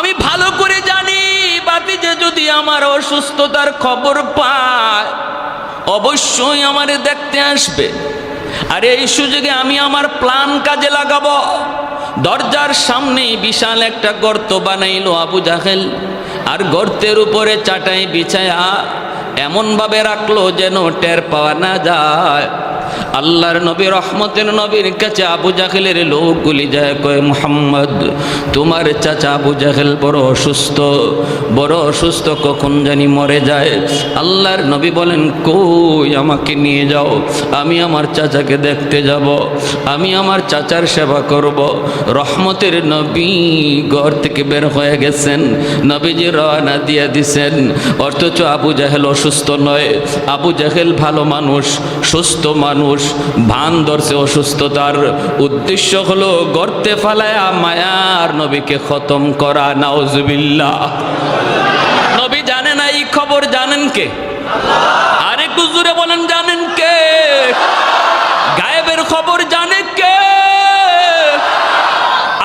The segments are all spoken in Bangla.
আমি ভালো করে জানি বাতিজা যদি আমার অসুস্থতার খবর পায় অবশ্যই আমারে দেখতে আসবে। আর এই সুযোগে আমি আমার প্ল্যান কাজে লাগাবো। দরজার সামনেই বিশাল একটা গর্ত বানাইলো আবু জাহেল, আর গর্তের উপরে চাটাই বিছায়া এমনভাবে রাখলো যেন টের পাওয়া না যায়। আল্লাহর নবী রহমতের নবীর কাছে আবু জাহেলের লোকগুলি যায়, কয় মুহাম্মদ তোমার চাচা আবু জাহেল বড় অসুস্থ, কখন জানি মরে যায়। আল্লাহর নবী বলেন, কই আমাকে নিয়ে যাও, আমি আমার চাচাকে দেখতে যাব, আমি আমার চাচার সেবা করব। রহমতের নবী ঘর থেকে বের হয়ে গেছেন, নবীজি রওনা দিয়ে দিছেন, অথচ আবু জাহেল অসুস্থ নয়। আবু জাহেল ভালো মানুষ, সুস্থ মানুষ, ভান ধরছে অসুস্থতার। উদ্দেশ্য হলো গর্তে ফালায়া মায়ার নবীকে খতম করা। নাউজুবিল্লাহ। নবী জানেন না এই খবর, জানেন কে? আরেকটু জোরে বলেন, জানেন কে? গায়েবের খবর জানে কে?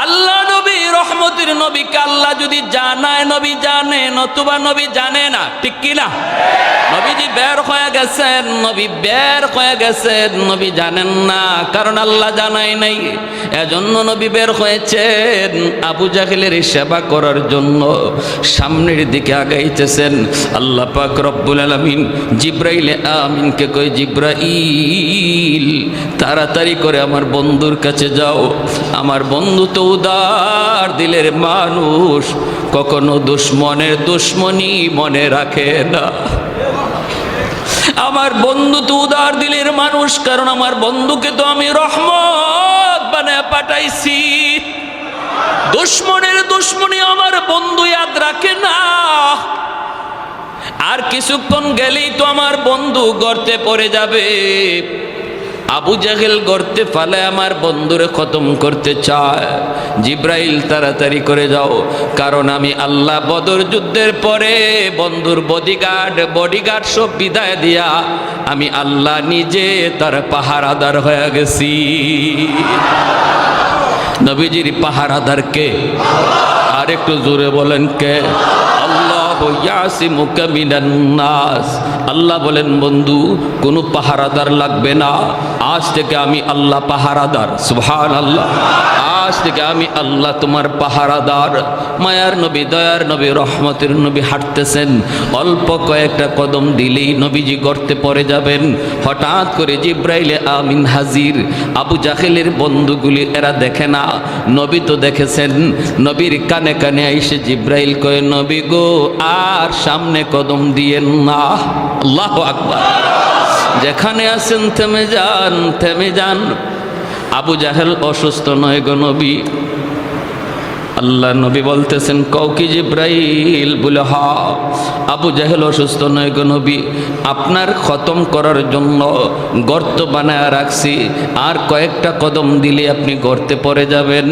আল্লাহ নবী রহমতের নবীকে আল্লাহ যদি জানায় নবী জানে, নতুবা নবী জানে না, ঠিক কিনা? নবীজি বের হয়ে গেছেন, নবী জানেন না, কারণ আল্লাহ জানাই নাই। এজন্য নবী বের হয়েছেন আবু জাহেলের সেবা করার জন্য। সামনের দিকে আগাইতেছেন। আল্লাহ পাক রব্বুল আলামিন জিব্রাইল আমিনকে কই, জিব্রাইল তাড়াতাড়ি করে আমার বন্ধুর কাছে যাও। আমার বন্ধু তো উদার দিলের মানুষ, কখনো দুশ্মনের দুশ্মনী মনে রাখে না। আমার বন্ধু তো উদার দিলের মানুষ, কারণ আমার বন্ধুকে তো আমি রহমত বানায় পাঠাইছি। দুশ্মনের দুশ্মনী আমার বন্ধু ইয়াদ রাখে না। আর কিছুক্ষণ গেলেই তো আমার বন্ধু গর্তে পড়ে যাবে। আবু জাহেল গর্তে ফালে আমার বন্ধুরে খতম করতে চায়। জিব্রাইল তাড়াতাড়ি করে যাও, কারণ আমি আল্লাহ বদর যুদ্ধের পরে বন্ধুর বডিগার্ড সব বিদায় দিয়া আমি আল্লাহ নিজে তার পাহারাদার হয়ে গেছি। নবীজির পাহারাদার কে? আর একটু জোরে বলেন, কে? আল্লাহ বলেন, বন্ধু কোনো পাহারাদার লাগবে না, আজ থেকে আমি আল্লাহ পাহারাদার। সুবহানাল্লাহ। আজ থেকে আমি আল্লাহ তোমার পাহারাদার। মায়ার নবী, দয়ার নবী, রহমতের নবী হাঁটতেছেন। অল্প কয়েকটা কদম দিলেই নবীজি গর্তে পড়ে যাবেন। হঠাৎ করে জিব্রাইল আমিন হাজির। আবু জাহেলের বন্ধুগুলি এরা দেখে না, নবী তো দেখেছেন। নবীর কানে কানে আইসে জিব্রাইল কয়, নবী গো আর সামনে কদম দিয়েন না। আল্লাহু আকবার। যেখানে আছেন থেমে যান, থেমে যান। আবু জাহেল অসুস্থ নয় গো নবী। আল্লাহ নবী বলতেছেন, কও কি জিব্রাইল? বলে হ। আবু জাহেল অসুস্থ নয় গো নবী, আপনার খতম করার জন্য গর্ত বানায় রাখছি, আর কয়েকটা কদম দিলে আপনি গর্তে পড়ে যাবেন।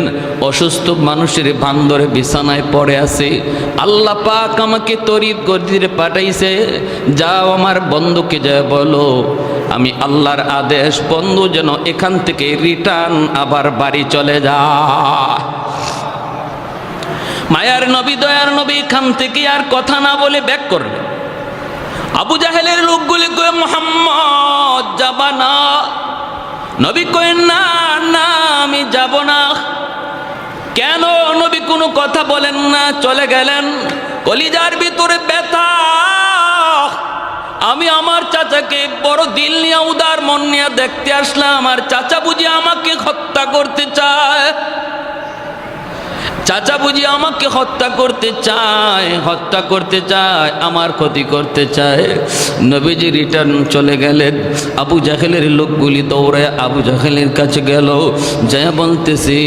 অসুস্থ মানুষের ভান ধরে বিছানায় পড়ে আছে। আল্লাহ পাক আমাকে তড়িৎ গতিতে পাঠাইছে, যাও আমার বন্ধুকে যায় বলো আমি আল্লাহর আদেশ, বন্ধু যেন এখান থেকে রিটার্ন আবার বাড়ি চলে যায়। মায়ার নবী, দয়ার নবী এখান থেকে আর কথা না বলে ব্যাক করলেন। আবু জাহেলের লোকগুলি কয়ে, মুহাম্মদ যাবা না? নবী কয়ে, না না আমি যাব না। কেন? নবী কোনো কথা বলেন না, চলে গেলেন। কলিজার ভিতরে ব্যথা। আমি আমার চাচাকে বড় দিল নিয়ে, উদার মন নিয়ে দেখতে আসলাম, আমার চাচা বুঝি আমাকে হত্যা করতে চায়। চাচা বুঝি আমাকে হত্যা করতে চায়, আমার ক্ষতি করতে চায়। নবীজি রিটার্ন চলে গেলেন। আবু জাহেলের লোকগুলি দৌড়ায় আবু জাহেলের কাছে গেল, যা বলতেছি,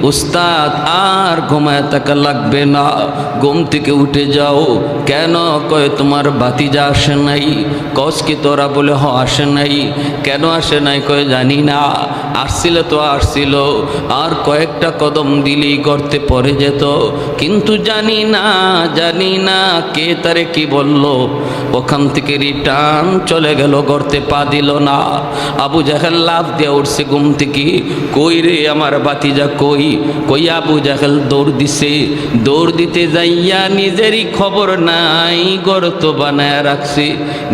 উস্তাদ আর ঘুমায় থাকা লাগবে না, ঘুম থেকে উঠে যাও। কেন? কয় তোমার ভাতিজা আসে নাই। কস কি তোরা? বলে হ আসে নাই। কেন আসে নাই? কয় জানি না, আসছিল তো আসছিল, আর কয়েকটা কদম দিলেই গর্তে পড়ে পড়ে যেত, কিন্তু জানি না কে তারে কি বলল, ওখান থেকে রিটার্ন চলে গেল, গর্তে পা দিল না। আবু জাহেল লাফ দিয়ে উঠছে ঘুম থেকে, কই রে আমার বাতিজা কই আবু জাহেল দৌড় দিছে, দৌড় দিতে যাইয়া নিজেরই খবর নাই, গর্ত বানায় রাখছে,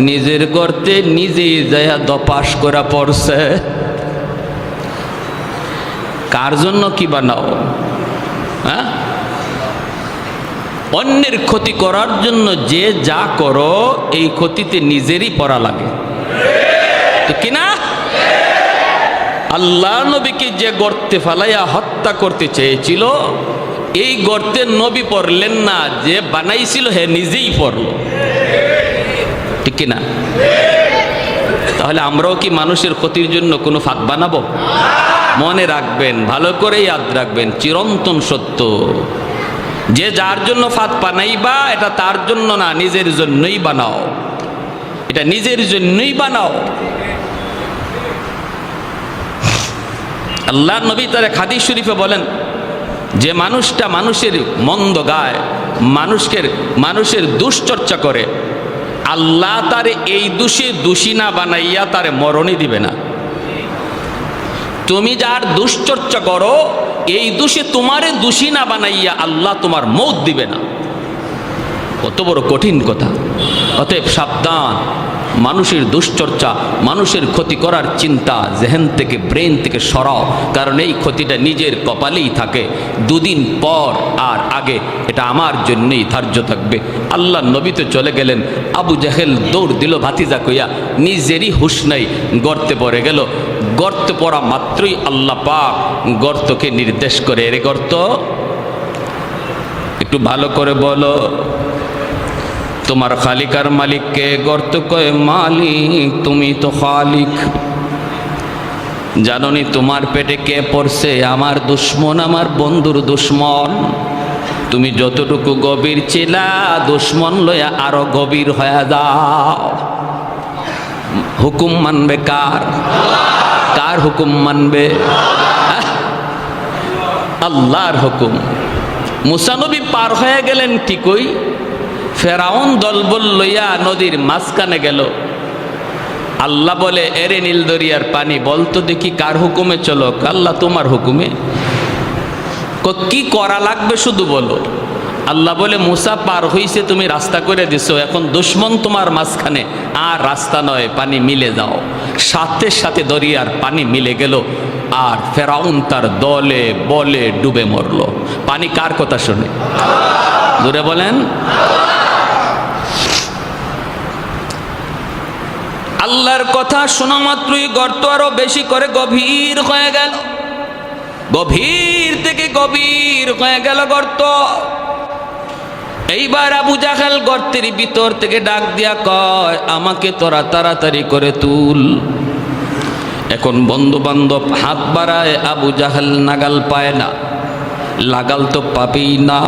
নিজের গর্তে নিজে যাইয়া দপাস করা পড়ছে। কার জন্য কি বানাও? হ্যাঁ, অন্যের ক্ষতি করার জন্য যে যা করো, এই ক্ষতিতে নিজেরই পড়া লাগে, ঠিক কিনা? আল্লাহ নবীকে যে গর্তে ফালাইয়া হত্যা করতে চেয়েছিল, এই গর্তে নবী পড়লেন না, যে বানাইছিল হে নিজেই পড়ল, ঠিক কিনা? তাহলে আমরাও কি মানুষের ক্ষতির জন্য কোনো ফাঁদ বানাবো? মনে রাখবেন, ভালো করে ইয়াদ রাখবেন, চিরন্তন সত্য, যে যার জন্য ফাঁদ বানাইবা, এটা তার জন্য না, নিজের জন্যই বানাও, এটা নিজের জন্যই বানাও। আল্লাহ নবী তার হাদিস শরীফে বলেন, যে মানুষটা মানুষের মন্দ গায়, মানুষের দুশ্চর্চা করে, আল্লাহ তারে এই দোষে দোষী না বানাইয়া তারে মরণই দিবে না। তুমি যার দুশ্চর্চা করো, এই দোষে তোমারে দোষী না বানাইয়া আল্লাহ তোমার মৌত দিবে না। কত বড় কঠিন কথা! অতএব সাবধান, মানুষের দুশ্চর্চা, মানুষের ক্ষতি করার চিন্তা জেহেন থেকে, ব্রেন থেকে সরাও, কারণ এই ক্ষতিটা নিজের কপালেই থাকে, দুদিন পর আর আগে এটা আমার জন্যই ধার্য থাকবে। আল্লাহ নবী তো চলে গেলেন, আবু জাহেল দৌড় দিল ভাতিজা কইয়া, নিজেরই হুঁশ নাই, গর্তে পড়ে গেল। গর্তে পড়া মাত্রই আল্লাহ পাক গর্তকে নির্দেশ করে, এরে গর্ত, একটু ভালো করে বলো, তোমার খালিক আর মালিককে? গর্ত কয়, মালিক তুমি তো খালিক। জাননি তোমার পেটে কে পড়ছে? আমার দুশ্মন, আমার বন্ধুর দুশ্মন। তুমি যতটুকু গভীর ছিলা, দুশ্মন লইয়া আরো গভীর হয়ে যাও। হুকুম মানবে কার? কার হুকুম মানবে? আল্লাহর হুকুম। মুসা নবী পার হয়ে গেলেন ঠিকই, ফেরাউন দলবল লইয়া নদীর মাঝখানে গেল। আল্লাহ বলে, এরে নীল দরিয়ার পানি, বলতো দেখি কার হুকুমে চলো? আল্লাহ তোমার হুকুমে। কি করা লাগবে শুধু বলো। আল্লাহ বলে, মুসা পার হইছে, তুমি রাস্তা করে দিছো, এখন দুশ্মন তোমার মাঝখানে, আর রাস্তা নয়, পানি মিলে যাও। সাথে সাথে দরিয়ার পানি মিলে গেল, আর ফেরাউন তার দলে বলে ডুবে মরল। পানি কার কথা শুনে? জোরে বলেন। আল্লাহর কথা শোনা মাত্রই গর্ত আরো বেশি করে গভীর হয়ে গেল, গভীর থেকে গভীর হয়ে গেল গর্ত। এইবার আবু জাহেল গর্তের ভিতর থেকে ডাক দিয়া কয়, আমাকে তোরা তাড়াতাড়ি করে তুল। এখন বন্ধু বান্ধব হাত বাড়ায়, আবু জাহেল নাগাল পায় না। লাগাল তো পাবেই না,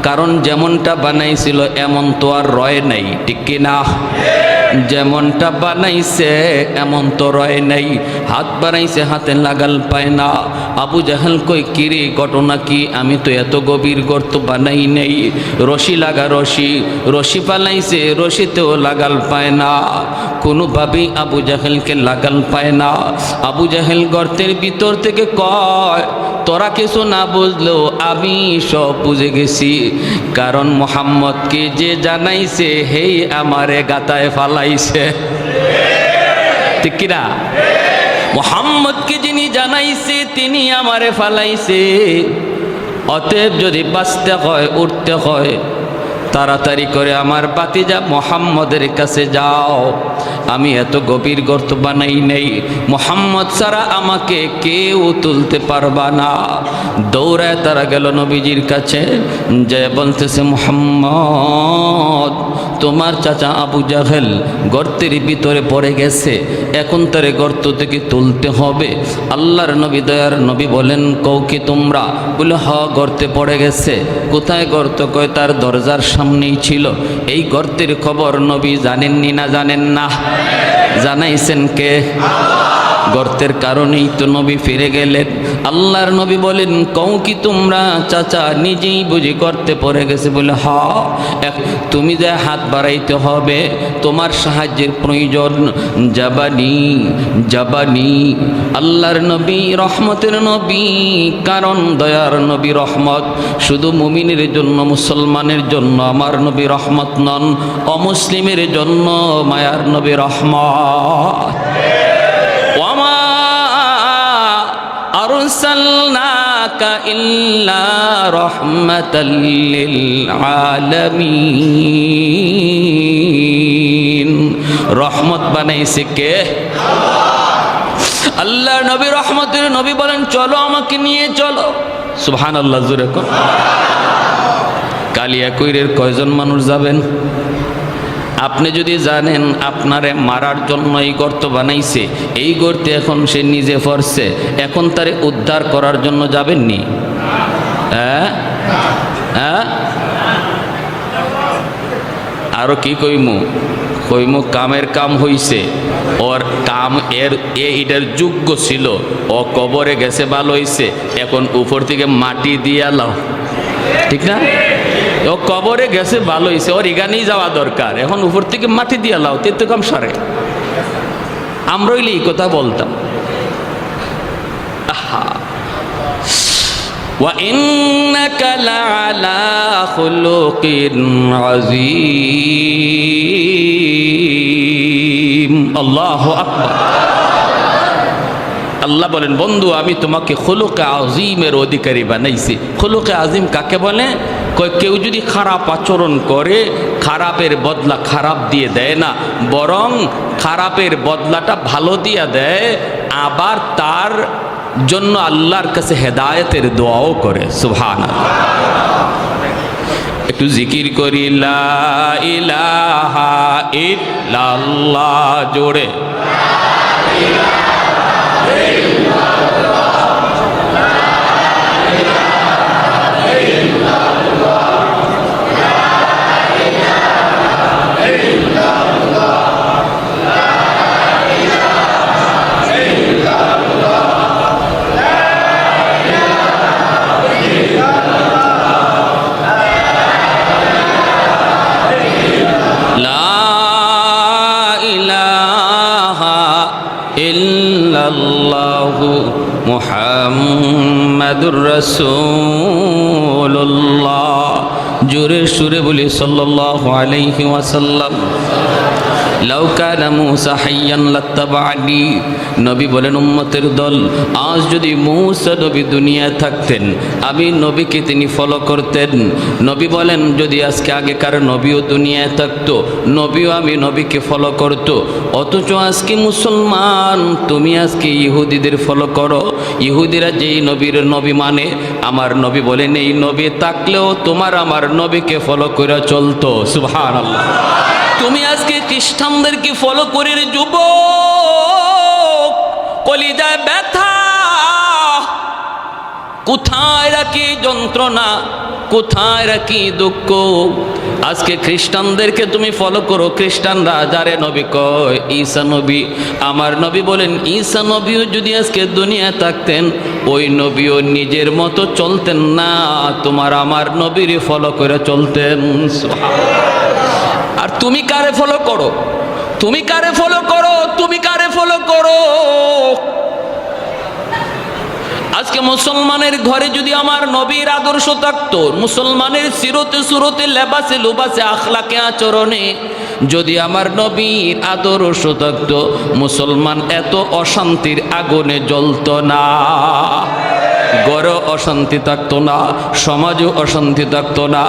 কারণ যেমনটা বানাইছিল এমন তো আর রয় নাই, ঠিক কিনা? যেমনটা বানাইছে এমন তো রয় নাই। হাত বানাইছে, হাতে লাগাল পায় না। আবু জাহেল কই, কিরে ঘটনা কি? আমি তো এত গভীর গর্ত বানাই নাই। রশি লাগা, রশি পালাইছে, রশিতেও লাগাল পায় না, কোনোভাবেই আবু জাহেলকে লাগাল পায় না। আবু জাহেল গর্তের ভিতর থেকে কয়, তোরা কিছু না বুঝলেও আমি সব বুঝে গেছি, কারণ মুহাম্মদকে যে জানাইছে হেই আমারে গাতায় ফালাইছে, ঠিক কিনা? মুহাম্মদকে যিনি জানাইছে তিনি আমারে ফালাইছে। অতএব যদি বাঁচতে হয়, উঠতে হয়, তাড়াতাড়ি করে আমার বাতিজা মুহাম্মদের কাছে যাও। আমি এত গভীর গর্ত বানাই নেই, মুহাম্মদ ছাড়া আমাকে কেউ তুলতে পারবা না। দৌড়ায় তারা গেল নবীজির কাছে, যে বলতেছে, মুহাম্মদ তোমার চাচা আবু জাহেল গর্তের ভিতরে পড়ে গেছে, এখন তারে গর্ত থেকে তুলতে হবে। আল্লাহর নবী, দয়ার নবী বলেন, কও কি তোমরা? বলে, হ, গর্তে পড়ে গেছে। কোথায় গর্ত? কয়, তার দরজার সামনেই ছিল। এই গর্তের খবর নবী জানেননি না জানেন না? জানাইছেন কে? গর্তের কারণেই তো নবী ফিরে গেলেন। আল্লাহর নবী বলেন, কও কি তোমরা চাচা নিজেই বুঝি করতে পড়ে গেছে? বলে হ, তুমি যে হাত বাড়াইতে হবে, তোমার সাহায্যের প্রয়োজন। জাবানি জাবানি। আল্লাহর নবী রহমতের নবী, কারণ দয়ার নবী রহমত। শুধু মুমিনের জন্য, মুসলমানের জন্য আমার নবী রহমত নন, অমুসলিমের জন্য মায়ার নবী রহমত। ওয়ামা আরসালনাকা ইল্লা রাহমাতাল লিল আলামিন। রহমত বানাইছে কে? আল্লাহ নবী রহমতের নবী বলেন, চলো আমাকে নিয়ে চলো। সুবহানাল্লাহ, জোরে কর। কালিয়াকৈরের কয়জন মানুষ যাবেন? আপনি যদি জানেন আপনারে মারার জন্য এই গর্ত বানাইছে, এই গর্তে এখন সে নিজে পড়ছে, এখন তারে উদ্ধার করার জন্য যাবেননি? হ্যাঁ হ্যাঁ, আরো কি কইমু? কইমু কামের কাম হইছে, ওর কাম এটার যোগ্য ছিল, ও কবরে গেছে ভালো হইছে, এখন উপর থেকে মাটি দিয়া লাও, ঠিক না? ও কবরে গেছে ভালো হয়েছে, ওর এখানেই যাওয়া দরকার, এখন উপর থেকে মাটি দিয়ে লাও, তেতে কাম সারে। আমরা হইলে এই কথা বলতাম। আহা, ওয়া ইন্নাকা লাআলা খুলুকিন আযীম। আল্লাহু আকবার। আল্লাহ বলেন, বন্ধু আমি তোমাকে খুলুকে আজিমের অধিকারী বানাইছি। খুলুকে আজিম কাকে বলে? কেউ যদি খারাপ আচরণ করে, খারাপের বদলা খারাপ দিয়ে দেয় না, বরং খারাপের বদলাটা ভালো দিয়ে দেয়, আবার তার জন্য আল্লাহর কাছে হেদায়েতের দোয়াও করে। সুবহানাল্লাহ। একটু জিকির করি, লা ইলাহা ইল্লাল্লাহ, জোরে। মুহাম্মাদুর রাসূলুল্লাহ। জোরে সুরে বলি সাল্লাল্লাহু আলাইহি ওয়াসাল্লাম। লাউ কানা মূসা হাইয়ান লাত্তাবা'নি। নবী বলেন, উম্মতের দল, আজ যদি মূসা নবী দুনিয়ায় থাকতেন, আমি নবীকে তিনি ফলো করতেন। নবী বলেন, যদি আজকে আগেকার নবীও দুনিয়ায় থাকতো, নবীও আমি নবীকে ফলো করত। অথচ আজকে মুসলমান, তুমি আজকে ইহুদিদের ফলো করো। ইহুদিরা যেই নবীর নবী মানে, আমার নবী বলেন এই নবী থাকলেও তোমার আমার নবীকে ফলো করে চলতো। সুবহানাল্লাহ। তুমি আজকে খ্রিস্টানদেরকে ফলো করে রে যুবক, কলিজায় ব্যথা, কোথায় রাখি যন্ত্রণা, কোথায় রাখি দুঃখ। আজকে খ্রিস্টানদেরকে তুমি ফলো করো, খ্রিস্টানরা যারে নবী কয় ঈসা নবী। আমার নবী বলেন, ঈসা নবীও যদি আজকে দুনিয়ায় থাকতেন, ওই নবীও নিজের মতো চলতেন না, তোমার আমার নবীর ফলো করে চলতেন। আর তুমি কারে ফলো করো? তুমি কারে ফলো করো? তুমি কারে ফলো করো? আজকে মুসলমানের ঘরে যদি আমার নবীর আদর্শ থাকতো, মুসলমানের সিরতে সুরতে লেবাসে লুবাসে আখলাকে আচরণে যদি আমার নবীর আদর্শ থাকতো, মুসলমান এত অশান্তির আগুনে জ্বলতো না, ঘরে অশান্তি থাকতো না, সমাজও অশান্তি থাকতো না,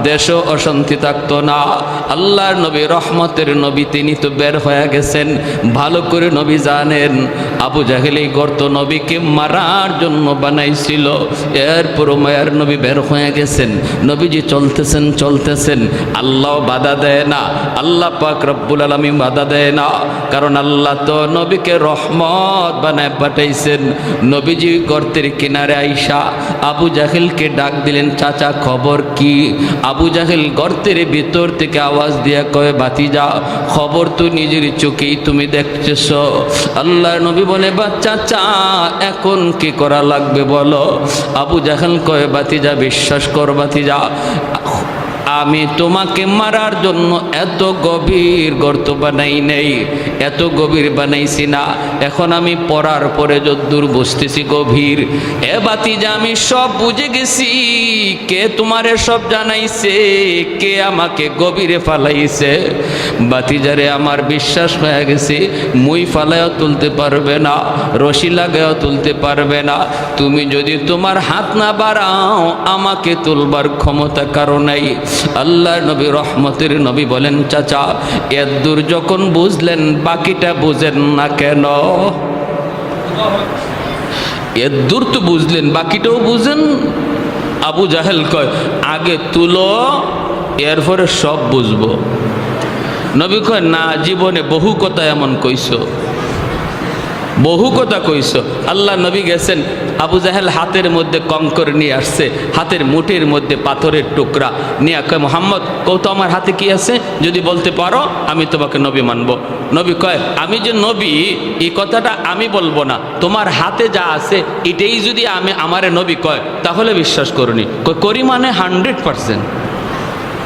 দেশও অশান্তি থাকতো না। আল্লাহর নবী রহমতের নবী, তিনি তো বের হয়ে গেছেন। ভালো করে নবী জানেন, আবু জাহেল এই গর্ত নবীকে মারার জন্য বানাইছিল। এরপরও মায়ার নবী বের হয়ে গেছেন। নবীজি চলতেছেন চলতেছেন, আল্লাহ বাধা দেয় না, আল্লাহ পাক রব্বুল আলামিন বাধা দেয় না, কারণ আল্লাহ তো নবীকে রহমত বানায় পাঠাইছেন। নবীজি গর্তের কিনারে ভিতরে আইসা আবু জাহেলকে ডাক দিলেন, চাচা খবর কি? আবু জাহেল গর্তের ভিতর থেকে আওয়াজ দিয়া কয়, ভাতিজা খবর তো নিজের চোখেই তুমি দেখতেছ। আল্লাহর নবী বলে, চাচা এখন কি করা লাগবে বলো? আবু জাহেল কয়, ভাতিজা বিশ্বাস কর ভাতিজা, আমি তোমাকে মারার জন্য এত গভীর গর্ত বানাই নেই, এত গভীর বানাইছি না। এখন আমি পড়ার পরে যদ্দূর বুঝতেছি গভীর, এ ভাতিজা আমি সব বুঝে গেছি। কে তোমারে সব জানাইছে? কে আমাকে গভীরে ফালাইছে? ভাতিজারে আমার বিশ্বাস হয়ে গেছে, মুই ফালাইও তুলতে পারবে না, রশি লাগাইও তুলতে পারবে না। তুমি যদি তোমার হাত না বাড়াও আমাকে তুলবার ক্ষমতা কারো নাই। আল্লাহ নবী রহমতের নবী বলেন, চাচা এদূর যখন বুঝলেন বাকিটা বুঝেন না কেন? এদূর তো বুঝলেন, বাকিটাও বুঝেন। আবু জাহেল কয়, আগে তুলো এরপরে সব বুঝবো। নবী কয়, না, জীবনে বহু কথা এমন কইছো, বহু কথা কইছো। আল্লাহ নবী গেছেন, আবু জাহেল হাতের মধ্যে কঙ্কর নিয়ে আসছে, হাতের মুঠির মধ্যে পাথরের টুকরা নিয়ে কয়, মোহাম্মদ কত আমার হাতে কি আছে, যদি বলতে পারো আমি তোমাকে নবী মানব। নবী কয়, আমি যে নবী এই কথাটা আমি বলবো না, তোমার হাতে যা আছে এটাই যদি আমারে নবী কয় তাহলে বিশ্বাস করুনি। করি মানে 100%।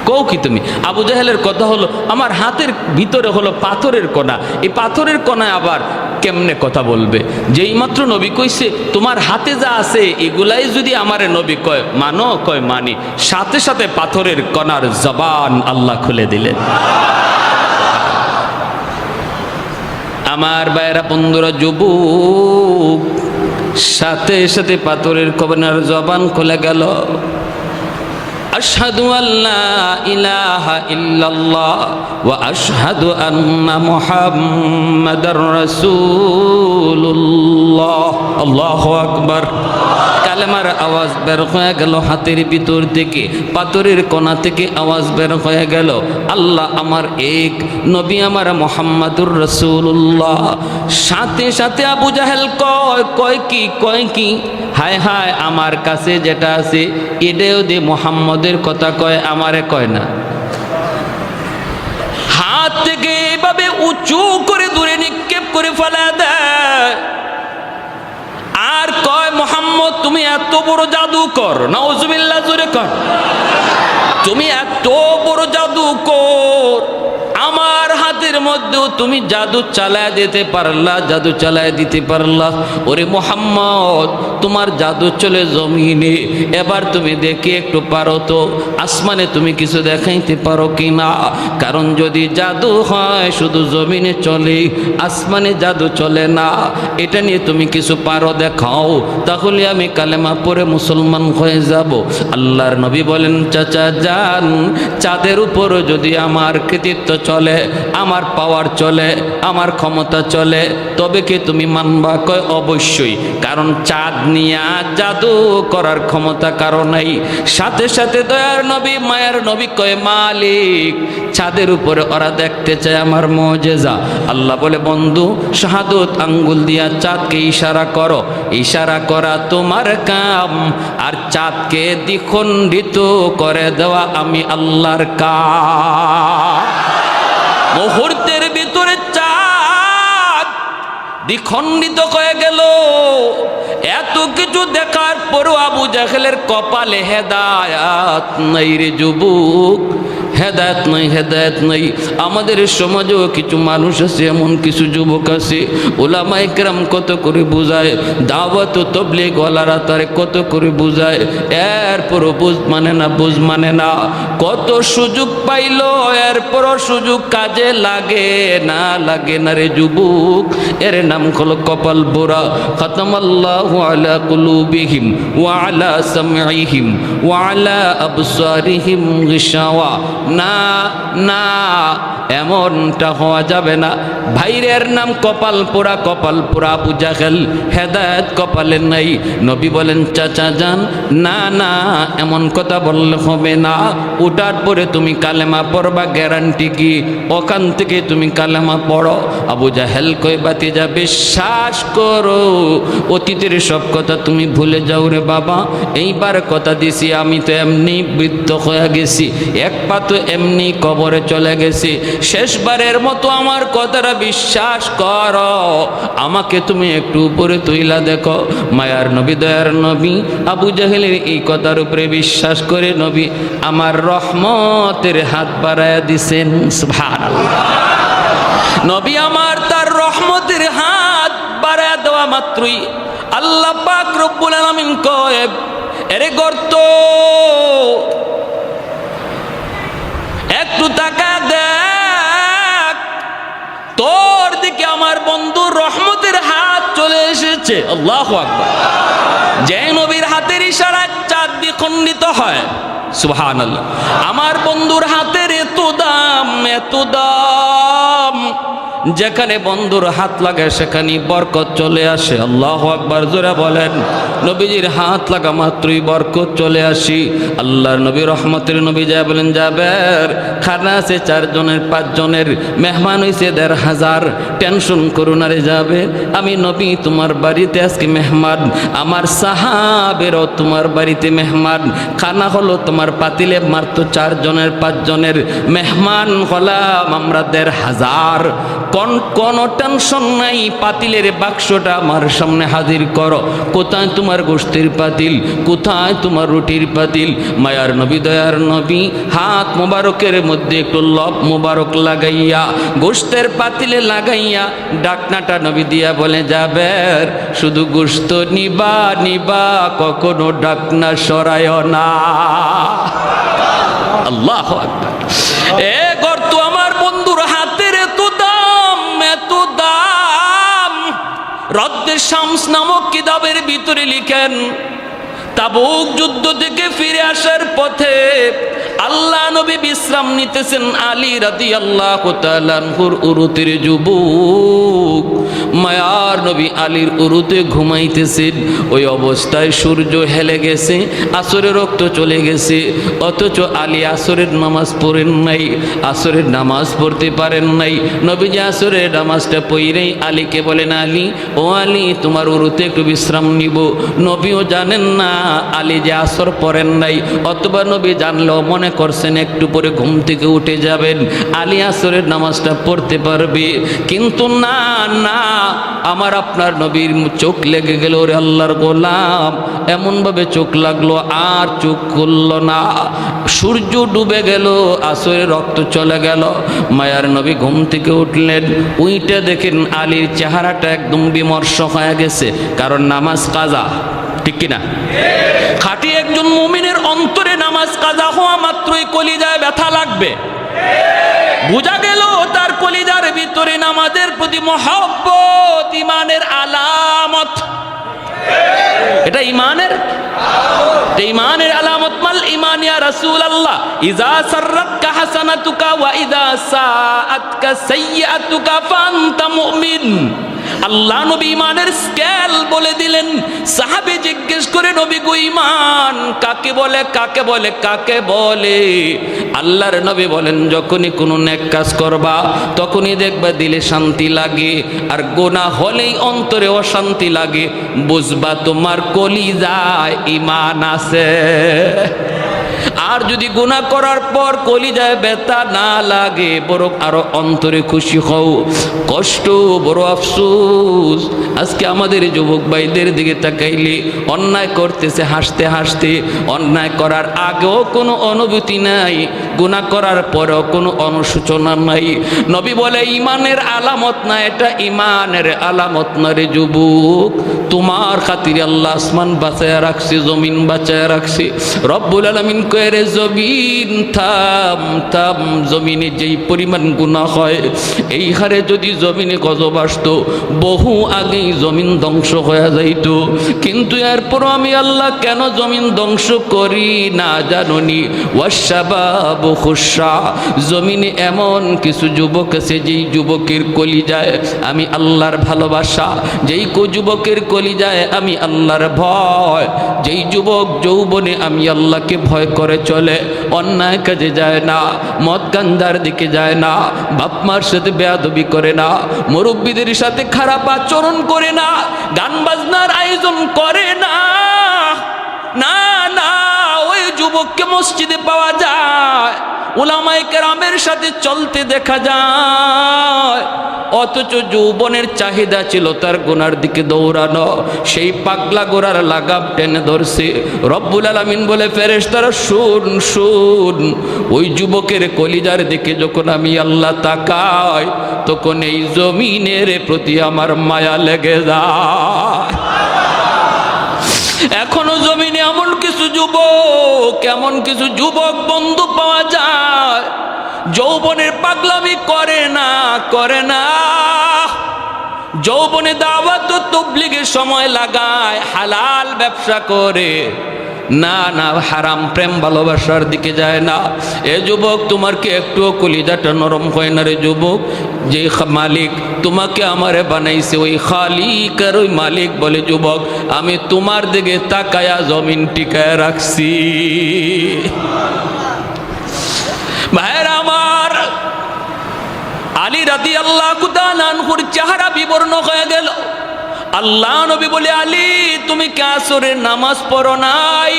কও কি তুমি? আবু জাহেলের কথা হলো, আমার হাতের ভিতরে হলো পাথরের কণা, এই পাথরের কণায় আবার কেমনে কথা বলবে? যেই মাত্র নবী কইছে তোমার হাতে যা আছে এগুলাই যদি আমারে নবী কয় মানো, কয় মানি, সাথে সাথে পাথরের কণার জবান আল্লাহ খুলে দিলেন। আমার ভাইরা বন্ধুরা, যুবক, সাথে সাথে পাথরের কণার জবান খুলে গেল। আশহাদু আল্লা ইলাহা ইল্লাল্লাহ ওয়া আশহাদু আন্না মুহাম্মাদার রাসূলুল্লাহ। আল্লাহু আকবার। কালেমার আওয়াজ বের হয়ে গেল হাতের ভিতর থেকে, পাথরের কোণা থেকে আওয়াজ বের হয়ে গেল, আল্লাহ আমার এক, নবী আমার মুহাম্মাদুর রাসূলুল্লাহ। সাথে সাথে আবু জাহেল কয় কি হায় হায়, আমার কাছে যেটা আছে এটাও দিয়ে মুহাম্মদের কথা কয়, আমারে কয় না। হাত থেকে এভাবে উঁচু করে দূরে নিক্ষেপ করে ফেলা দেয় আর কয়, মোহাম্মদ তুমি এত বড় জাদুকর, নাউজুবিল্লাহ, জোরে কর, তুমি এত বড় জাদুকর, আমার হাতের মধ্যেও তুমি জাদু চালায় দিতে পারলা, জাদু চালায় দিতে পারলা। ওরে মোহাম্মদ, তোমার জাদু চলে জমিনে, এবার তুমি দেখি একটু পারো তো আসমানে তুমি কিছু দেখাইতে পারো কি না? কারণ যদি জাদু হয় শুধু জমিনে চলে, আসমানে জাদু চলে না, এটা নিয়ে তুমি কিছু পারো দেখাও, তাহলে আমি কালেমা পড়ে মুসলমান হয়ে যাব। আল্লাহর নবী বলেন, চাচা যান, চাঁদের উপরও যদি আমার কৃতিত্ব চলে, আমার পাওয়ার চলে, আমার ক্ষমতা চলে, তবে কি তুমি মানবা? কয় অবশ্যই, কারণ চাঁদ নিয়া জাদু করার ক্ষমতা কারো নাই। সাথে সাথে দয়ার নবী, মায়ের নবী কয়, মালিক চাঁদের উপরে ওরা দেখতে চায় আমার মুজিজা। আল্লাহ বলে, বন্ধু শাহাদত আঙ্গুল দিয়া চাঁদকে ইশারা করো, ইশারা করা তোমার কাম, আর চাঁদকে দ্বিখণ্ডিত করে দেওয়া আমি আল্লাহর কাম। মুহূর্তের ভিতরে চাঁদ দ্বিখণ্ডিত হয়ে গেল। এত কিছু দেখার পরও আবু জাহেলের কপালে হেদায়াত নাই রে যুবক, হেদায়েত নাই, হেদায়েত নাই। আমাদের সমাজেও কিছু মানুষ আছে, এমন কিছু যুবক আছে, ওলামায়ে কেরাম কত করে বুঝায়, দাওয়াত ও তাবলীগ ওয়ালারা তারে কত করে বুঝায়, এরপরও বুঝ মানে না, বুঝ মানে না। কত সুযোগ পাইল, এরপরও সুযোগ কাজে লাগে না, লাগে না রে যুবক। এর নাম হলো কপাল পোড়া। খাতামাল্লাহু আলা কুলুবিহিম ওয়া আলা সামঈহিম ওয়া আলা আবসারিহিম গিশাওয়া। না না, এমনটা হওয়া যাবে না। ভাইরের নাম কপাল পোড়া, কপাল পোড়া আবু জাহেল, হেদায়েত কপালে নাই। নবী বলেন, চাচা যান, না না, এমন কথা বললে হবে না। ওটার পরে তুমি কালেমা পড়বা, গ্যারান্টি কি? ওখান থেকে তুমি কালেমা পড়ো। আবু জাহেল কই, বাতি ভাতিজা বিশ্বাস করো, অতীতের সব কথা তুমি ভুলে যাও রে বাবা। এইবার কথা দিছি, আমি তো এমনি বৃদ্ধ হয়ে গেছি, এক পা তো এমনি কবরে চলে গেছি, শেষবারের মতো আমার কথাটা বিশ্বাস করো, আমাকে তুমি একটু উপরে তুইলা দেখো। মায়ার নবী দয়ার নবী আবু জাহেলের এই কথার উপরে বিশ্বাস করে নবী আমার রহমতের হাত বাড়ায়া দিছেন। সুবহানাল্লাহ। নবী আমার তার রহমতের হাত বাড়ায়া দেওয়া মাত্রই আল্লাহ পাক রব্বুল আলামিন কয়, এরে গর্ত একটু তাকা দেখ, তোর দিকে আমার বন্ধুর রহমতের হাত চলে এসেছে। আল্লাহু আকবার। যে নবীর হাতের ইশারায় চাঁদ দ্বিখণ্ডিত হয়, সুবহানাল্লাহ। আমার বন্ধুর হাতের এত দাম, এত দাম, যেখানে বন্ধুর হাত লাগে সেখানে বরকত চলে আসে। আল্লাহু আকবার, জোরে বলেন। নবীজির হাত লাগা মাত্রই বরকত চলে আসি। আল্লাহর নবী রহমতের নবী যা বলেন, যাবের খানা আছে 4 জনের 5 জনের, মেহমান হইছে 1500, টেনশন করো না রে যাবে, আমি নবী তোমার বাড়িতে আজকে মেহমান, আমার সাহাবেরও তোমার বাড়িতে মেহমান, খানা হলো তোমার পাতিলে মাত্র 4 জনের 5 জনের, মেহমান হলাম আমরা 1500, কোনো টেনশন নাই, পাতিলের বাক্সটা আমার সামনে হাজির করো। কোথায় তোমার গোশতের পাতিল, কোথায় তোমার রুটির পাতিল? মায়ার নবী দয়ার নবী হাত মোবারকের মধ্যে একটু লব মোবারক লাগাইয়া গোশতের পাতিলে লাগাইয়া ডাকনাটা নবী দিয়া বলে, যাবের শুধু গোশত নিবা নিবা, কখনো ডাকনা সরায় না। আল্লাহু আকবার। এ গর্ত আমার বন্ধুর হাতের এত দাম, এত দাম। রদ্দে শামস নামক কিতাবের ভিতরে লিখেন, তাবুক যুদ্ধ থেকে ফিরে আসার পথে আল্লাহ নবী বিশ্রাম নিতেছেন, আলী রাদিয়াল্লাহু তাআলা আনহুর উরুতের যুবক মায়ার নবী আলীর উরুতে ঘুমাইতেছেন। ওই অবস্থায় সূর্য হেলে গেছে, আসরের রক্ত চলে গেছে, অথচ আলী আসরের নামাজ পড়েন নাই, আসরের নামাজ পড়তে পারেন নাই। নবীজি আসরের নামাজটা পড়েই আলীকে বলেন, আলী ও আলী তোমার উরুতে একটু বিশ্রাম নিব। নবীও জানেন না আলী যে আসর পড়েন নাই, অথবা নবী জানলেও মনে করছেন একটু পরে ঘুম থেকে উঠে যাবেন, আলী আসরের নামাজটা পড়তে পারবে। কিন্তু না না, আমার আপনার নবীর চোখ লেগে গেল, ওরে আল্লাহর গোলাম, এমন ভাবে চোখ লাগলো আর চোখ খুলল না। সূর্য ডুবে গেল, আসরের রক্ত চলে গেল। মায়ার নবী ঘুম থেকে উঠলেন, উইটা দেখেন আলীর চেহারাটা একদম বিমর্ষ হয়ে গেছে, কারণ নামাজ কাজা, ঠিক কিনা? খাঁটি একজন মুমিনের অন্তরে নামাজ কাজা হওয়া মাত্রই কলিজায় ব্যথা লাগবে। বোঝা গেল তার কলিজার ভিতরে নামাজের প্রতি মহব্বত ইমানের আলামত। এটা ইমানের আলামত। মাল ইমান ইয়া রাসূলুল্লাহ, ইযা সাররাতকা হাসানাতুকা ওয়া ইযা সাআতকা সাইয়্যাতুকা ফাআনতা মুমিন। আল্লাহ নবী ইমানের স্কেল বলে দিলেন। সাহাবী জিজ্ঞেস করে, নবী গো ইমান কাকে বলে, কাকে বলে, কাকে বলে? আল্লাহর নবী বলেন, যখনই কোনো নেক কাজ করবা তখনই দেখবা দিলে শান্তি লাগে, আর গুনাহ হলেই অন্তরে অশান্তি লাগে, বুঝবা তোমার কলিজায় ইমান আছে। আর যদি গুনাহ করার পর কলিজায় ব্যথা না লাগে, বরং আরো অন্তরে খুশি হও। কষ্ট, বড় আফসোস। আজকে আমাদের যুবক ভাইদের দিকে তাকাইলে অন্যায় করতেছে হাসতে হাসতে, অন্যায় করার আগেও কোনো অনুভূতি নাই, গুনাহ করার পরেও কোনো অনুশোচনা নাই। নবী বলে ইমানের আলামত না, এটা ইমানের আলামত না রে যুবক। তোমার খাতিরে আল্লাহ আসমান বাঁচায়া রাখছে, জমিন বাঁচায়া রাখছে। রব্বুল আলামিন কয়ে, রে জমিন থাম থাম, জমিনে যেই পরিমাণ গুনাহ হয় এই হারে যদি জমিনে গজব আসতো বহু আগেই জমিন ধ্বংস হয়ে যাইত। কিন্তু এরপরও আমি আল্লাহ কেন জমিন ধ্বংস করি না জাননি? ওয়াশাবাবু খুশা, জমিনে এমন কিছু যুবক আছে যেই যুবকের কলিজায় আমি আল্লাহর ভালোবাসা, যেই যুবকের কলিজায় আমি আল্লাহর ভয়, যেই যুবক যৌবনে আমি আল্লাহকে ভয় করে চলে, অন্যায় কাজে যায় না, মদ গাঞ্জার দিকে যায় না, বাপ মার সাথে বেয়াদবি করে না, মুরব্বীদের সাথে খারাপ আচরণ করে না, গান বাজনার আয়োজন করে না, না না, ওই যুবককে মসজিদে পাওয়া যায়, উলামায়ে কেরামের সাথে চলতে দেখা যায়, অথচ যৌবনের চাহিদা ছিল তার গুনার দিকে দৌড়ানো, সেই পাগলা গোরার লাগাম টেনে ধরছে। রব্বুল আলামিন বলে, ফেরেশতারা শুন শুন, ওই যুবকের কলিজার দিকে যখন আমি আল্লাহ তাকাই, তখন এই জমিনের প্রতি আমার মায়া লেগে যায়। এখনো জমিনে এমন কিছু যুবক বন্ধু পাওয়া যায়, যৌবনের পাগলামি করে না, যৌবনে দাওয়াত ও তাবলীগের সময় লাগায়, হালাল ব্যবসা করে, না না, হারাম প্রেম ভালোবাসার দিকে যায় না। এ যুবক, তোমার কি একটুও কলিজাটা নরম হয় না রে যুবক? যে মালিক তোমাকে আমারে বানাইছে, ওই খালিক আর ওই মালিক বলে, যুবক আমি তোমার দিকে তাকায়া জমিন টিকায় রাখছি। ভাইরা আমার, আলী রাদিয়াল্লাহু তাআলা আনহুর চেহারা বিবর্ণ হয়ে গেল। আল্লাহ নবী বলে, আলী তুমি কি আসরের নামাজ পড়ো নাই?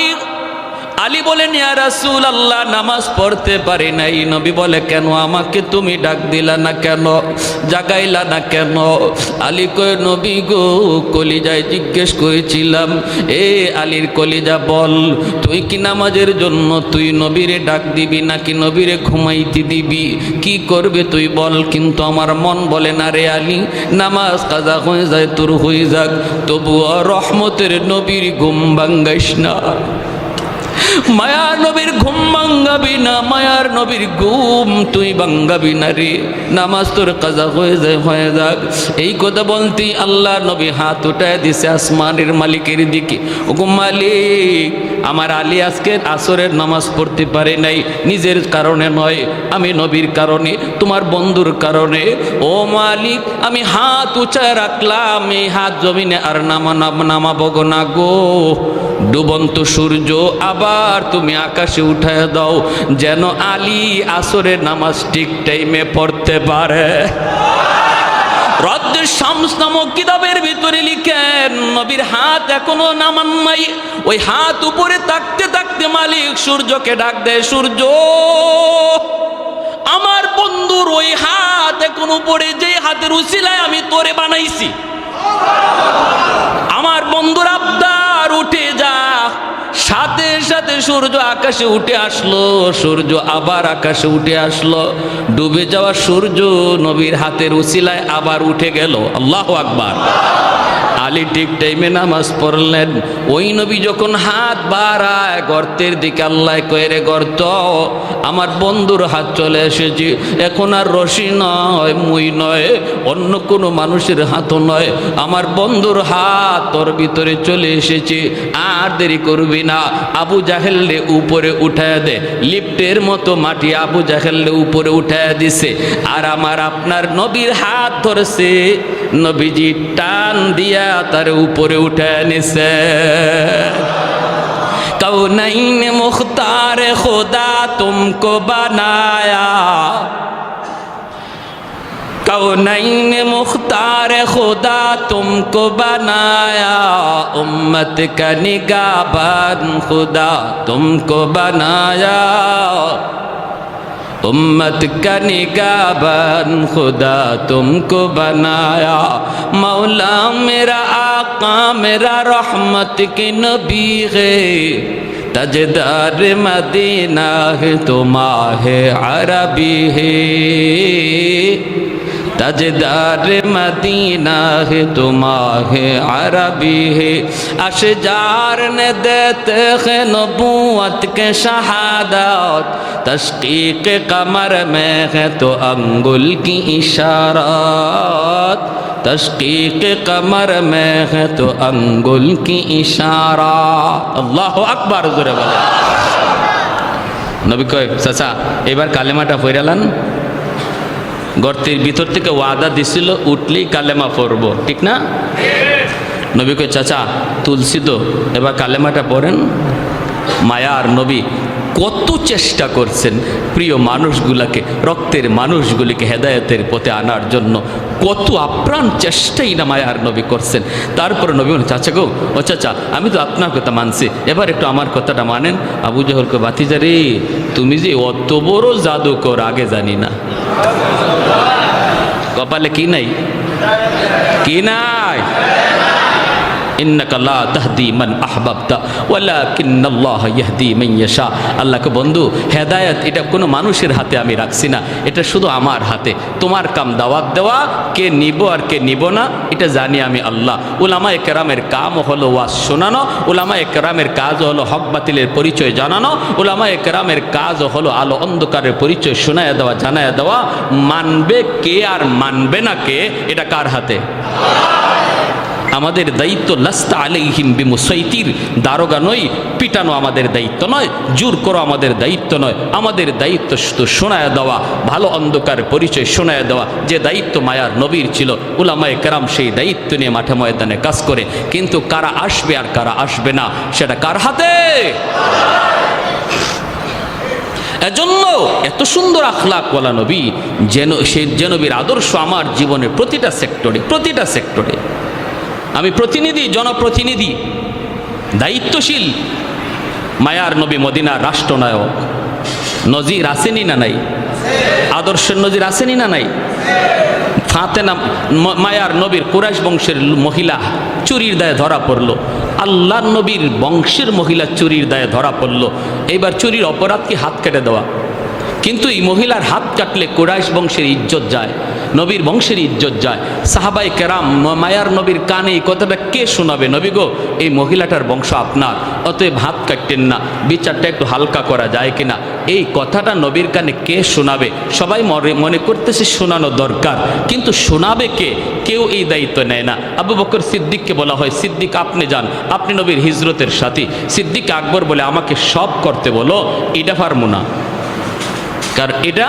আলী বলেন, ইয়া রাসূলুল্লাহ নামাজ পড়তে পারি নাই। নবী বলে, কেন? আমাকে তুমি ডাক দিলা না কেন, জাগাইলা না কেন? আলী কয়, নবী গো, কলিজায় জিজ্ঞেস করেছিলাম, এ আলীর কলিজা বল, তুই কি নামাজের জন্য তুই নবীরে ডাক দিবি নাকি নবীরে ঘুমাইতে দিবি, কি করবে তুই বল? কিন্তু আমার মন বলে না রে আলী, নামাজ কাজা হয়ে যায় তোর হয়ে যাক, তবুও রহমতের নবীর ঘুম ভাঙ্গাইস না। মায়ার নবীর ঘুম ভাঙ্গাবি না, মায়ার নবীর ঘুম তুই ভাঙ্গাবি না রে, নামাজ তোর কাজা হয়ে যাক। এই কথা বলতেই আল্লাহ নবী হাত উঠায় দিছে আসমানের মালিকের দিকে। ওগো মালিক, আমার আলী আজকে আসরের নামাজ পড়তে পারে নাই, নিজের কারণে নয়, আমি নবীর কারণে, তোমার বন্ধুর কারণে। ও মালিক, আমি হাত উঁচায় রাখলাম, এই হাত জমিনে আর নামাবো না গো। ডুবন্ত সূর্য আবার তুমি আকাশে উঠায় দাও, যেন আলী আসরের নামাজ ঠিক টাইমে পড়তে পারে। রদ্দুশ শামস নামক কিতাবের ভিতরে লিখেন, নবীর হাত এখনো নামান নাই, ওই হাত উপরে থাকতে থাকতে মালিক সূর্যকে ডাক দেয়, সূর্য আমার বন্ধুর ওই হাত এখন উপরে, যে হাতের উসিলায় আমি তোরে বানাইছি, আমার বন্ধুর আবদার উঠে যা। সাথে সাথে সূর্য আকাশে উঠে আসলো, সূর্য আবার আকাশে উঠে আসলো, ডুবে যাওয়া সূর্য নবীর হাতের উসিলায় আবার উঠে গেল। আল্লাহু আকবার। আলী ঠিক টাইমে নামাজ পড়লেন। ওই নবী যখন হাত বাড়ায় গর্তের দিকে, আল্লাহ কয়ে, রে গর্ত, আমার বন্ধুর হাত চলে এসেছে, এখন আর রশি নয়, মই নয়, অন্য কোনো মানুষের হাতও নয়, আমার বন্ধুর হাত তোর ভিতরে চলে এসেছে, আর দেরি করবি না, আবু জাহেলরে উপরে উঠায় দে। লিফটের মতো মাটি আবু জাহেলরে উপরে উঠায় দিছে, আর আমার আপনার নবীর হাত ধরছে, নবীজি টান দিয়া তার উপরে উঠায় নিছে। কৌনাইন মুখতার খুদা তুমকো বানায়া, कौनैन मुख्तार खुदा तुमको बनाया, उम्मत का निगाहबान खुदा तुमको बनाया, उम्मत का निगाहबान खुदा तुमको बनाया। मौला मेरा आका मेरा रहमत के नबी है, तजदार मदीना है तो माहे अरबी है, तजदार मदीना है तो माहे अरबी है। अशजार ने देते हैं नबूवत के शहादत, तशकीक कमर में है तो अंगुल की इशारत, तशकीक कमर में है तो अंगुल की इशारा। अल्लाह अकबर जोरे बोले। नबी कहे चाचा एबार कालेमाटा पড়ালান, গর্তের ভিতর থেকে ওয়াদা দিছিল উঠলেই কালেমা পড়ব, ঠিক না? নবী কয় চাচা তুলসী তো, এবার কালেমাটা পড়েন। মায়ার নবী কত চেষ্টা করছেন প্রিয় মানুষগুলাকে, রক্তের মানুষগুলিকে হেদায়েতের পথে আনার জন্য, কত আপ্রাণ চেষ্টাই না মায়ার নবী করছেন। তারপরে নবী বলেন চাচা গো, ও চাচা আমি তো আপনার কথা মানছি, এবার একটু আমার কথাটা মানেন। আবু জহলকে বাতিজা রে, তুমি যে অত বড় জাদুকর আগে জানি না। কপালে কি নাই, কি নাই? ইন্নাকা লা তাহদি মান আহবাবতা ওয়ালাকিন্নাল্লাহ ইয়াহদি মান ইয়াশা। আল্লাহকে বন্ধু, হেদায়েত এটা কোনো মানুষের হাতে আমি রাখছি না, এটা শুধু আমার হাতে। তোমার কাম দাওয়াত দেওয়া, কে নিব আর কে নিব না এটা জানি আমি আল্লাহ। উলামায়ে কেরামের কাম হলো ওয়াজ শোনানো, উলামায়ে কেরামের কাজ হলো হক বাতিলের পরিচয় জানানো, উলামায়ে কেরামের কাজ হলো আলো অন্ধকারের পরিচয় শোনায়া দেওয়া, জানায়া দেওয়া। মানবে কে আর মানবে না কে, এটা কার হাতে? আমাদের দায়িত্ব লাস্তা আলাইহিম বিমুসাইতির, দারোগা নয়, পিটানো আমাদের দায়িত্ব নয়, জোর করো আমাদের দায়িত্ব নয়। আমাদের দায়িত্ব শুধু শোনায়া দেওয়া, ভালো অন্ধকার পরিচয় শোনায়া দেওয়া, যে দায়িত্ব মায়ার নবীর ছিল। উলামায়ে কেরাম সেই দায়িত্ব নিয়ে মাঠে ময়দানে কাজ করে, কিন্তু কারা আসবে আর কারা আসবে না সেটা কার হাতে? এজন্য এত সুন্দর আখলাকওয়ালা নবী, যে নবীর আদর্শ আমার জীবনের প্রতিটা সেক্টরে আমি প্রতিনিধি, জনপ্রতিনিধি, দায়িত্বশীল। মায়ার নবী মদিনার রাষ্ট্রনায়ক, নজির আসেনি না নাই? আদর্শের নজির আসেনি না নাই? ফাতেমা মায়ার নবীর কুরাইশ বংশের মহিলা চুরির দায়ে ধরা পড়লো, আল্লাহর নবীর বংশের মহিলা চুরির দায়ে ধরা পড়লো। এইবার চুরির অপরাধ কি হাত কেটে দেওয়া, কিন্তু এই মহিলার হাত কাটলে কুরাইশ বংশের ইজ্জত যায়, নবীর বংশের ইজ্জত যায়। সাহাবাই কেরাম মায়ার নবীর কানে এই কথাটা কে শোনাবে? নবী গো, এই মহিলাটার বংশ আপনার, অতএব হাত কাটতেন না, বিচারটা একটু হালকা করা যায় কিনা, এই কথাটা নবীর কানে কে শোনাবে? সবাই মনে করতেছে শোনানো দরকার, কিন্তু শোনাবে কে? কেউ এই দায়িত্ব নেয় না। আবু বকর সিদ্দিককে বলা হয়, সিদ্দিক আপনি যান, আপনি নবীর হিজরতের সাথী। সিদ্দিক আকবর বলে আমাকে সব করতে বলো, এটা পারবো না, কারণ এটা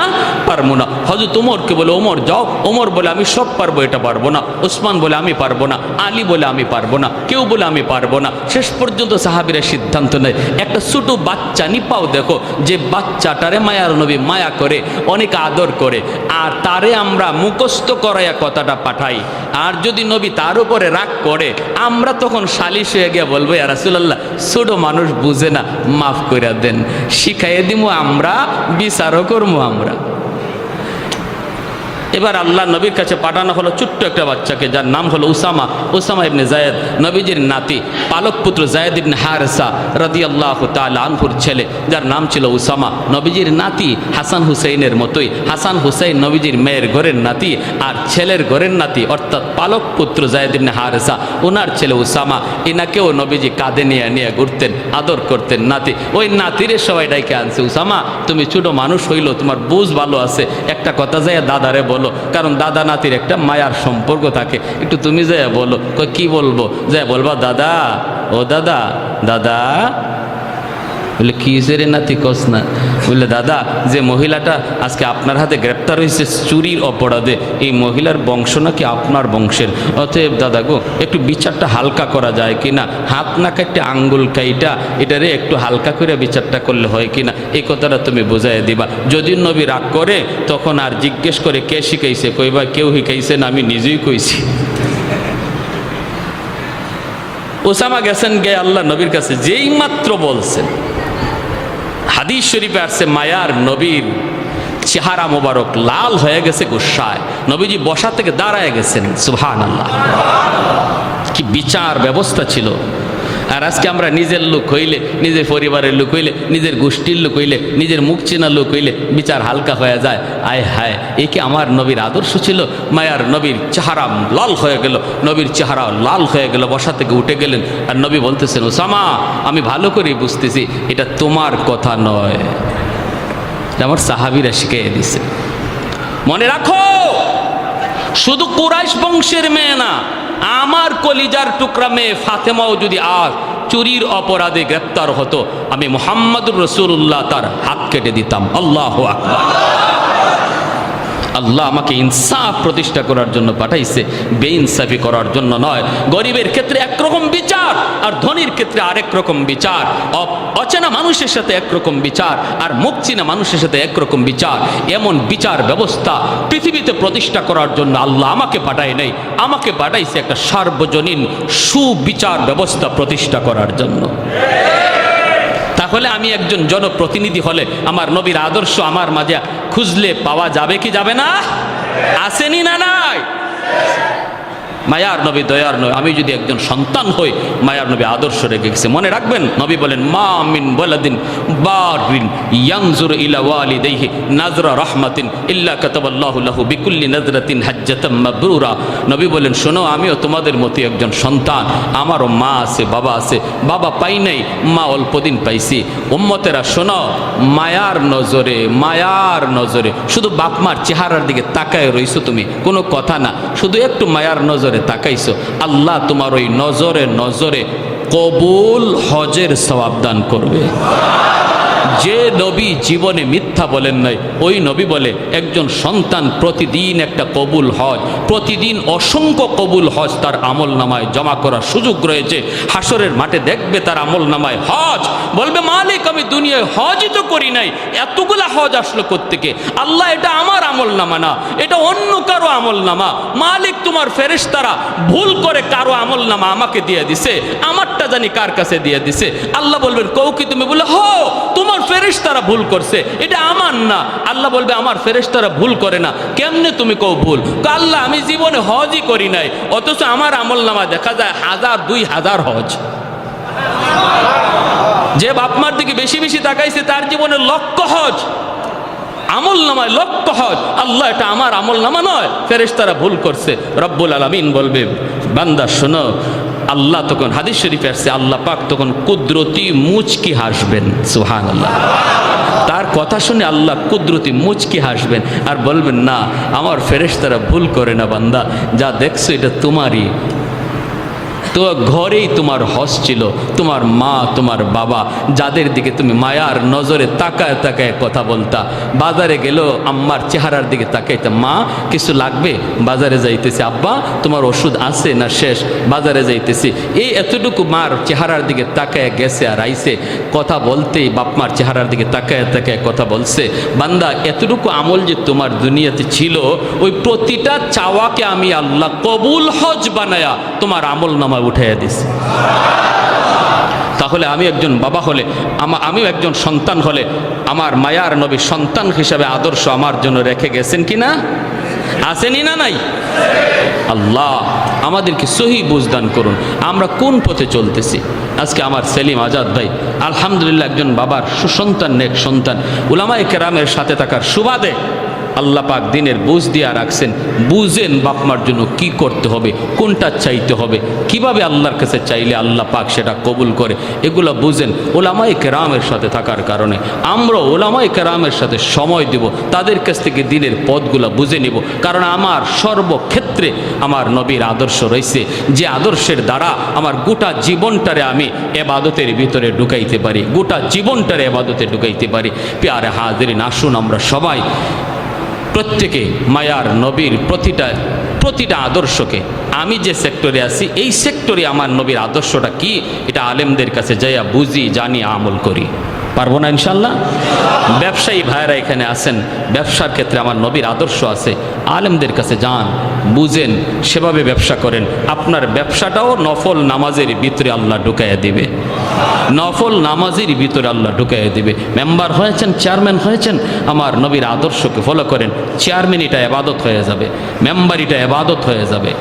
পারবো না। হযরত ওমরকে বলে ওমর যাও, ওমর বলে আমি সব পারবো, এটা পারবো না। ওসমান বলে আমি পারবো না, আলী বলে আমি পারবো না, কেউ বলে আমি পারবো না। শেষ পর্যন্ত সাহাবীরা সিদ্ধান্ত নেয়, একটা ছোট বাচ্চা নিপাও দেখো, যে বাচ্চাটারে মায়ার নবী মায়া করে, অনেক আদর করে, আর তারে আমরা মুখস্থ করাইয়া কথাটা পাঠাই। আর যদি নবী তার উপরে রাগ করে, আমরা তখন সালিশ হয়ে গিয়ে বলবো, ইয়া রাসূলুল্লাহ, ছোট মানুষ বুঝে না, মাফ করে দেন, শিখাইয়ে দিব আমরা, বিচারও করবো আমরা। এবার আল্লাহ নবীর কাছে পাঠানো হলো ছোট্ট একটা বাচ্চাকে, যার নাম হলো উসামা ইবনে জায়েদ, নবীজির নাতি, পালক পুত্র জায়েদ ইবনে হারেসা রাদিয়াল্লাহু তাআলা আনহুর ছেলে, যার নাম ছিল উসামা। নবীজির নাতি হাসান হুসাইনের মতোই, হাসান হুসাইন নবীজির মেয়ের ঘরের নাতি, আর ছেলের ঘরের নাতি অর্থাৎ পালক পুত্র জায়েদ ইবনে হারেসা, ওনার ছেলে উসামা। এনাকেও নবীজি কাঁধে নিয়ে ঘুরতেন, আদর করতেন। নাতি, ওই নাতিরে সবাই ডাইকে আনছে, উসামা তুমি ছোট মানুষ হইল, তোমার বুঝ ভালো আছে, একটা কথা যায় দাদারে বলো, কারণ দাদা নাতির একটা মায়ার সম্পর্ক থাকে, একটু তুমি যায় বলো। কি বলবো? যায় বলবা, দাদা, ও দাদা, দাদা। বলে কি রে নাতি, কস না? বললে দাদা, যে মহিলাটা আজকে আপনার হাতে গ্রেপ্তার হয়েছে চুরির অপরাধে, এই মহিলার বংশ নাকি আপনার বংশের, অতএব দাদা গো, একটু বিচারটা হালকা করা যায় কিনা, হাত না কাটতে আঙ্গুল কাইটা এটারে একটু হালকা করে বিচারটা করলে হয় কিনা, এই কথাটা তুমি বোঝাই দিবা। যদি নবী রাগ করে, তখন আর জিজ্ঞেস করে কে শিখাইছে, কইবা কেউ শিখাইছে না, আমি নিজেই কইছি। ওসামা গেছেন গে আল্লাহ নবীর কাছে, যেই মাত্র বলছেন, হাদিস শরীফে আসছে মায়ার নবীর চেহারা মোবারক লাল হয়ে গেছে গুসায়, নবীজি বসা থেকে দাঁড়ায় গেছেন। সুবহানাল্লাহ, কি বিচার ব্যবস্থা ছিল! আর আজকে আমরা নিজের লোক হইলে, নিজের পরিবারের লোক হইলে, নিজের গোষ্ঠীর লোক হইলে, নিজের মুখ চেনা লোক হইলে বিচার হালকা হয়ে যায়। আয় হায়, এ কি আমার নবীর আদর্শ ছিল? মায়ার নবীর চেহারা লাল হয়ে গেল, নবীর চেহারা লাল হয়ে গেল, বসা থেকে উঠে গেলেন। আর নবী বলতেছেন, ওসামা আমি ভালো করেই বুঝতেছি এটা তোমার কথা নয়, আমার সাহাবীরা শিখিয়ে দিছে। মনে রাখো, শুধু কুরাইশ বংশের মেয়ে না, আমার কলিজার টুকরা মেয়ে ফাতেমাও যদি আজ চুরির অপরাধে গ্রেপ্তার হতো, আমি মুহাম্মদুর রাসূলুল্লাহ তার হাত কেটে দিতাম। আল্লাহু আকবার। আল্লাহ আমাকে ইনসাফ প্রতিষ্ঠা করার জন্য পাঠাইছে, বেইনসাফি করার জন্য নয়। গরিবের ক্ষেত্রে একরকম বিচার আর ধনীর ক্ষেত্রে আরেক রকম বিচার, অচেনা মানুষের সাথে একরকম বিচার আর মুখ চিনা মানুষের সাথে একরকম বিচার। এমন বিচার ব্যবস্থা পৃথিবীতে প্রতিষ্ঠা করার জন্য আল্লাহ আমাকে পাঠায় নাই, আমাকে পাঠাইছে একটা সার্বজনীন সুবিচার ব্যবস্থা প্রতিষ্ঠা করার জন্য। তাহলে আমি একজন জনপ্রতিনিধি হলে আমার নবীর আদর্শ আমার মাঝে খুঁজলে পাওয়া যাবে কি যাবে না? আসেনি না নাই? মায়ার নবী, দয়ার নবী, আমি যদি একজন সন্তান হই, মায়ার নবী আদর্শ রেখে গেছে। মনে রাখবেন, নবী বলেন, মা মিন ওয়ালাদিন বারিন ইয়ানজুরু ইলা ওয়ালিদাইহি নাজরা রাহমাতিন ইল্লা কাতাবাল্লাহু লাহু বিকুল্লি নাজরাতিন হাজ্জাতাম মাবরুরা। নবী বলেন, শোনো, আমিও তোমাদের মতো একজন সন্তান, আমারও মা আছে, বাবা আছে। বাবা পাই নাই, মা অল্প দিন পাইছি। উম্মতেরা শোনো, মায়ার নজরে, মায়ার নজরে শুধু বাপ মার চেহারার দিকে তাকায় রইছো তুমি, কোনো কথা না, শুধু একটু মায়ার নজরে তাকাইছো, আল্লাহ তোমার ওই নজরে নজরে কবুল হজের সওয়াব দান করবে। যে নবী জীবনে মিথ্যা বলেন নাই, ওই নবী বলে একজন সন্তান প্রতিদিন একটা কবুল হজ, প্রতিদিন অসংখ্য কবুল হজ তার আমল নামায় জমা করার সুযোগ রয়েছে। হাসরের মাঠে দেখবে তার আমল নামায় হজ, বলবে, মালিক আমি দুনিয়ায় হজই তো করি নাই, এতগুলা হজ আসলো কোত্থেকে? আল্লাহ, এটা আমার আমল নামা না, এটা অন্য কারো আমল নামা। মালিক, তোমার ফেরেশতারা ভুল করে কারো আমল নামা আমাকে দিয়ে দিছে, আমারটা জানি কার কাছে দিয়ে দিছে। আল্লাহ বলবেন, কও কি তুমি? বলে, হো, তোমার ফেরেশতারা ভুল করছে, এটা আমার না। আল্লাহ বলবে, আমার ফেরেশতারা ভুল করে না, কেমনে তুমি কও ভুল? আল্লাহ, আমি জীবনে হজই করি নাই, অথচ আমার আমল নামা দেখা যায় 1000 2000 হজ। যে বাপমার দিকে বেশি বেশি তাকাইছে তার জীবনে লক্ষ হজ, আমল নামায় লক্ষ হজ। আল্লাহ, এটা আমার আমল নামা নয়, ফেরেশতারা ভুল করছে। রব্বুল আলামিন বলবে, বান্দা শোনো, আল্লাহ তখন, হাদিস শরীফে আসছে, আল্লাহ পাক তখন কুদরতি মুচকি হাসবেন। সুবহানাল্লাহ। তার কথা শুনে আল্লাহ কুদরতি মুচকি হাসবেন আর বলবেন, না, আমার ফেরেশতারা ভুল করে না বান্দা, যা দেখছো এটা তোমারই। তো ঘরেই তোমার হজ ছিল, তোমার মা, তোমার বাবা, যাদের দিকে তুমি মায়ার নজরে তাকায় তাকায় কথা বলতা। বাজারে গেলেও আম্মার চেহারার দিকে তাকাইতা, মা কিছু লাগবে? বাজারে যাইতেছি। আব্বা তোমার ওষুধ আছে না শেষ? বাজারে যাইতেছি। এই এতটুকু মার চেহারার দিকে তাকায় গেছে আর আইছে, কথা বলতেই বাপমার চেহারার দিকে তাকায় তাকায় কথা বলছে। বান্দা, এতটুকু আমল যে তোমার দুনিয়াতে ছিল, ওই প্রতিটা চাওয়াকে আমি আল্লাহ কবুল হজ বানায়া তোমার আমল নামা উঠাইয়া দিছি। তাহলে আমি একজন বাবা হলে, আমিও একজন সন্তান হলে, আমার মায়ার নবী সন্তান হিসাবে আদর্শ আমার জন্য রেখে গেছেন কিনা? আসেনি না নাই? আল্লাহ আমাদেরকে সহি বুঝদান করুন, আমরা কোন পথে চলতেছি। আজকে আমার সেলিম আজাদ ভাই আলহামদুলিল্লাহ একজন বাবার সুসন্তান, নেক সন্তান, উলামায়ে কেরামের সাথে থাকার সুবাদে আল্লাহ পাক দিনের বুঝ দিয়া রাখছেন। বুঝেন বাপমার জন্য কি করতে হবে, কোনটা চাইতে হবে, কিভাবে আল্লাহর কাছে চাইলে আল্লাহ পাক সেটা কবুল করে, এগুলো বুঝেন। ওলামায়ে কেরামের সাথে থাকার কারণে আমরা ওলামায়ে কেরামের সাথে সময় দেব, তাদের কাছ থেকে দিনের পথগুলো বুঝে নিব। কারণ আমার সর্বক্ষেত্রে আমার নবীর আদর্শ রয়েছে, যে আদর্শের দ্বারা আমার গোটা জীবনটারে আমি এবাদতের ভিতরে ঢুকাইতে পারি, গোটা জীবনটারে এবাদতে ঢুকাইতে পারি। প্যারে হাজিরিন, আসুন আমরা সবাই প্রত্যেকে মায়ার নবীর প্রতিটা আদর্শকে, আমি যে সেক্টরে আছি এই সেক্টরে আমার নবীর আদর্শটা কি, এটা আলেমদের কাছে যাইয়া বুঝি, জানি, আমল করি। পারবো না ইনশাল্লাহ? ব্যবসায়ী ভাইয়েরা এখানে আছেন, ব্যবসার ক্ষেত্রে আমার নবীর আদর্শ আছে, আলেমদের কাছে যান, বুঝেন, সেভাবে ব্যবসা করেন। আপনার ব্যবসাটাও নফল নামাজের ভিতরে আল্লাহ ঢুকাইয়া দিবে, নফল নামাজের ভিতরে আল্লাহ ঢুকাইয়া দিবে। মেম্বার হয়েছেন, চেয়ারম্যান হয়েছেন, আমার নবীর আদর্শকে ফলো করেন, চেয়ারম্যান এটা এবাদত হয়ে যাবে, মেম্বার এটা এবাদত হয়ে যাবে।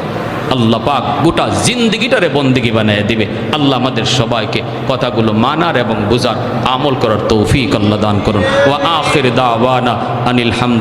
আল্লাহ পাক গোটা জিন্দিগিটারে বন্দিগি বানিয়ে দিবে। আল্লাহ আমাদের সবাইকে কথাগুলো মানার এবং বুঝার, আমল করার তৌফিক আল্লাহ দান করুন। ওয়া আখির দাওয়ানা আনিল হামদ।